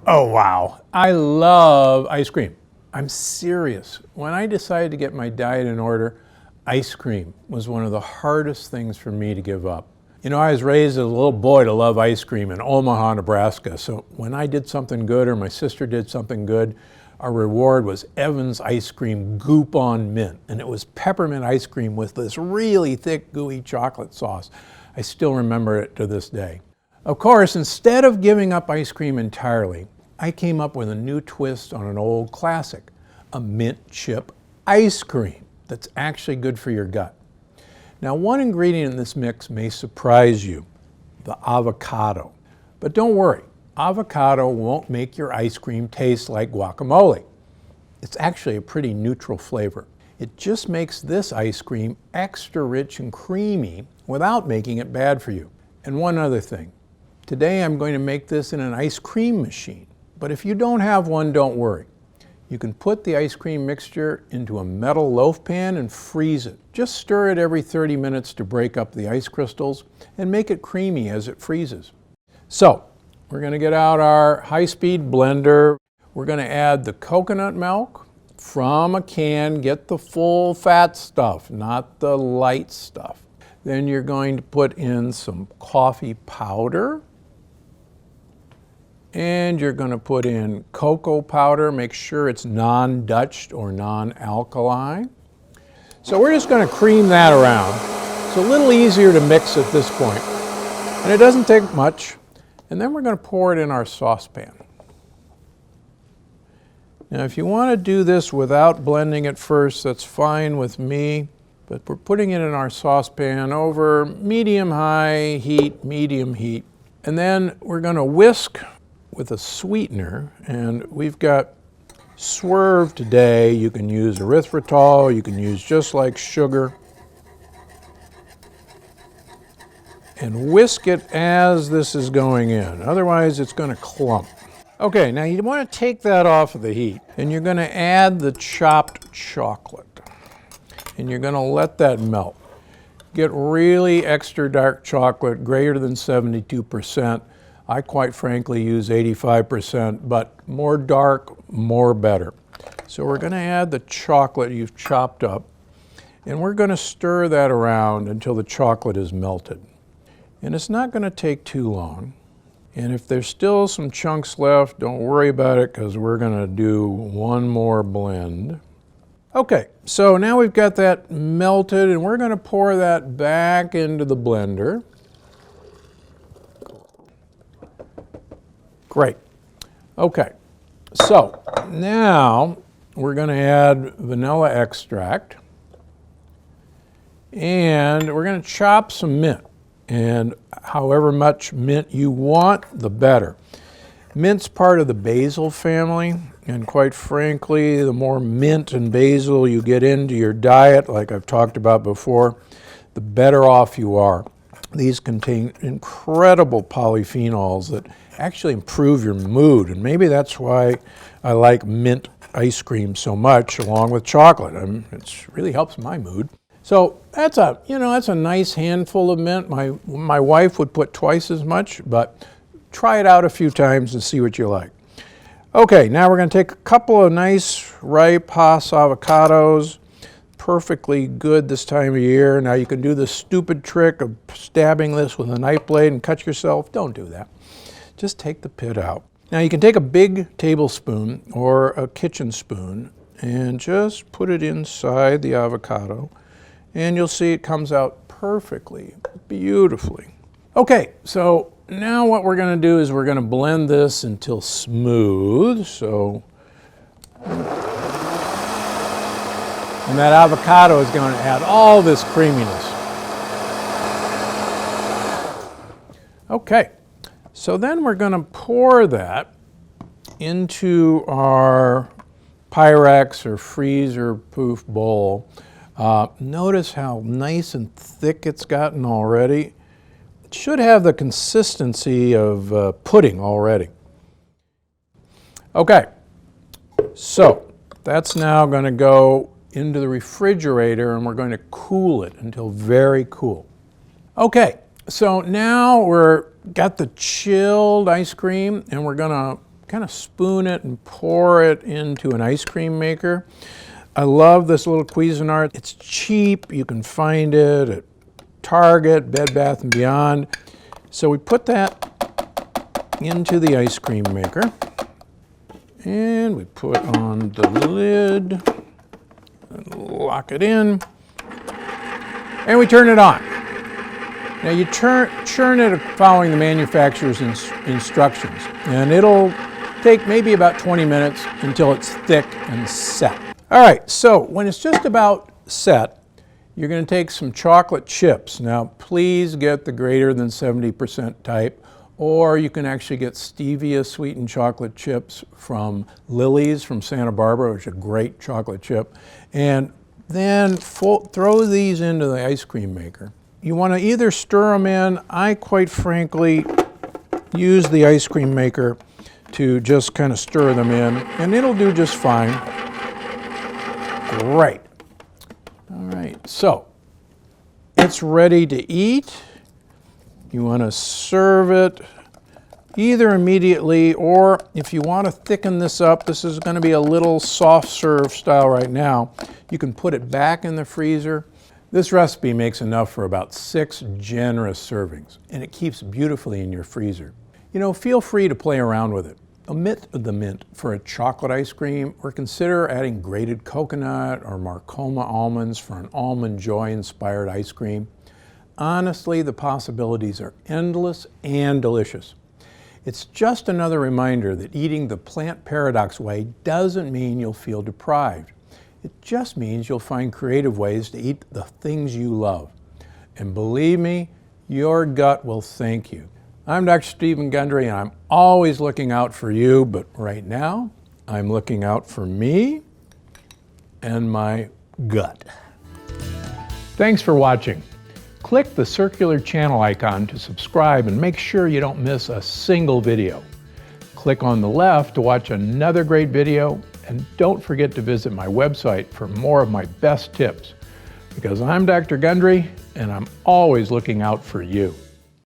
Oh wow, I love ice cream. I'm serious. When I decided to get my diet in order, ice cream was one of the hardest things for me to give up. You know, I was raised as a little boy to love ice cream in Omaha, Nebraska. So when I did something good or my sister did something good, our reward was Evan's Ice Cream Goop on Mint. And it was peppermint ice cream with this really thick, gooey chocolate sauce. I still remember it to this day. Of course, instead of giving up ice cream entirely, I came up with a new twist on an old classic, a mint chip ice cream that's actually good for your gut. Now, one ingredient in this mix may surprise you, the avocado. But don't worry, avocado won't make your ice cream taste like guacamole. It's actually a pretty neutral flavor. It just makes this ice cream extra rich and creamy without making it bad for you. And one other thing, today I'm going to make this in an ice cream machine. But if you don't have one, don't worry. You can put the ice cream mixture into a metal loaf pan and freeze it. Just stir it every 30 minutes to break up the ice crystals and make it creamy as it freezes. So, we're going to get out our high-speed blender. We're going to add the coconut milk from a can. Get the full fat stuff, not the light stuff. Then you're going to put in some coffee powder. And you're going to put in cocoa powder. Make sure it's non-Dutched or non-alkali. So we're just going to cream that around. It's a little easier to mix at this point. And it doesn't take much. And then we're going to pour it in our saucepan. Now, if you want to do this without blending it first, that's fine with me. But we're putting it in our saucepan over medium-high heat, medium heat. And then we're going to whisk with a sweetener, and we've got Swerve today. You can use erythritol, you can use just like sugar. And whisk it as this is going in, otherwise it's going to clump. Okay, now you want to take that off of the heat, and you're going to add the chopped chocolate. And you're going to let that melt. Get really extra dark chocolate, greater than 72%. I quite frankly use 85%, but more dark, more better. So we're going to add the chocolate you've chopped up, and we're going to stir that around until the chocolate is melted. And it's not going to take too long. And if there's still some chunks left, don't worry about it, because we're going to do one more blend. Okay, so now we've got that melted, and we're going to pour that back into the blender. Great. Okay, so now we're going to add vanilla extract, and we're going to chop some mint, and however much mint you want, the better. Mint's part of the basil family, and quite frankly, the more mint and basil you get into your diet, like I've talked about before, the better off you are. These contain incredible polyphenols that actually improve your mood, and maybe that's why I like mint ice cream so much along with chocolate. It really helps my mood. So that's a nice handful of mint. My wife would put twice as much, but try it out a few times and see what you like. Okay, now we're going to take a couple of nice ripe Hass avocados. Perfectly good this time of year. Now you can do the stupid trick of stabbing this with a knife blade and cut yourself. Don't do that. Just take the pit out. Now you can take a big tablespoon or a kitchen spoon and just put it inside the avocado, and you'll see it comes out perfectly, beautifully. Okay, so now what we're going to do is we're going to blend this until smooth. And that avocado is going to add all this creaminess. Okay, so then we're going to pour that into our Pyrex or freezer-proof bowl. Notice how nice and thick it's gotten already. It should have the consistency of pudding already. Okay, so that's now going to go into the refrigerator, and we're going to cool it until very cool. Okay, so now we're got the chilled ice cream, and we're going to kind of spoon it and pour it into an ice cream maker. I love this little Cuisinart. It's cheap. You can find it at Target, Bed Bath & Beyond. So we put that into the ice cream maker. And we put on the lid and lock it in. And we turn it on. Now you churn it following the manufacturer's instructions. And it'll take maybe about 20 minutes until it's thick and set. All right, so when it's just about set, you're going to take some chocolate chips. Now, please get the greater than 70% type, or you can actually get stevia sweetened chocolate chips from Lily's from Santa Barbara, which is a great chocolate chip. And then throw these into the ice cream maker. You want to either stir them in. I, quite frankly, use the ice cream maker to just kind of stir them in, and it'll do just fine. Great. All right, so it's ready to eat. You want to serve it either immediately, or if you want to thicken this up, this is going to be a little soft serve style right now, you can put it back in the freezer. This recipe makes enough for about 6 generous servings, and it keeps beautifully in your freezer. You know, feel free to play around with it. Omit the mint for a chocolate ice cream, or consider adding grated coconut or Marcoma almonds for an Almond Joy-inspired ice cream. Honestly, the possibilities are endless and delicious. It's just another reminder that eating the plant paradox way doesn't mean you'll feel deprived. It just means you'll find creative ways to eat the things you love. And believe me, your gut will thank you. I'm Dr. Stephen Gundry, and I'm always looking out for you, but right now, I'm looking out for me and my gut. Thanks for watching. Click the circular channel icon to subscribe and make sure you don't miss a single video. Click on the left to watch another great video, and don't forget to visit my website for more of my best tips, because I'm Dr. Gundry, and I'm always looking out for you.